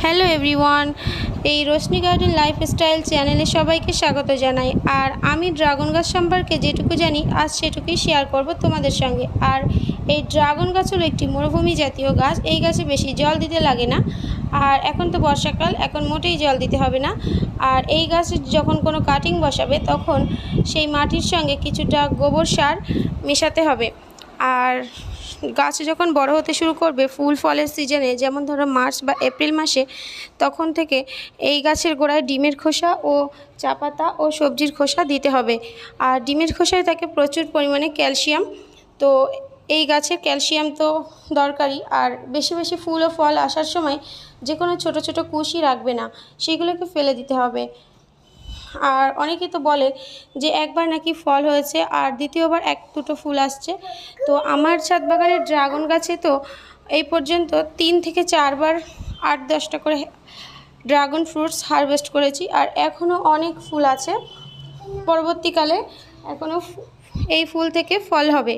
Hello everyone, এই Roshni garden lifestyle চ্যানেলে সবাইকে স্বাগত জানাই। আর আমি ড্রাগন গাছ সম্পর্কে যেটুকু জানি আজ সেটুকুই শেয়ার করব তোমাদের সঙ্গে। আর এই ড্রাগন গাছ হলো একটি মরুভূমি জাতীয় গাছ। এই গাছে বেশি জল দিতে লাগে না। আর এখন তো বর্ষাকাল, এখন মোটেই জল দিতে হবে না। আর এই গাছে যখন কোনো কাটিং বসাবে তখন সেই মাটির সঙ্গে কিছুটা গোবর সার মেশাতে হবে। আর গাছ যখন বড় হতে শুরু করবে ফুল ফলের সিজনে, যেমন ধরো মার্চ বা এপ্রিল মাসে, তখন থেকে এই গাছের গোড়ায় ডিমের খোসা ও চা পাতা ও সবজির খোসা দিতে হবে। আর ডিমের খোসায় থাকে প্রচুর পরিমাণে ক্যালসিয়াম। তো এই গাছের ক্যালসিয়াম তো দরকারি। আর বেশি বেশি ফুল ও ফল আসার সময় যে কোনো ছোটো ছোটো কুশি রাখবে না, সেগুলোকে ফেলে দিতে হবে। আর অনেকে তো বলে যে একবার নাকি ফল হয়েছে আর দ্বিতীয়বার এক দুটো ফুল আসছে। তো আমার ছাদ বাগানের ড্রাগন গাছে তো এই পর্যন্ত 3 থেকে 4 বার 8-10টা করে ড্রাগন ফ্রুটস হারভেস্ট করেছি। আর এখনও অনেক ফুল আছে, পরবর্তীকালে এখনও এই ফুল থেকে ফল হবে।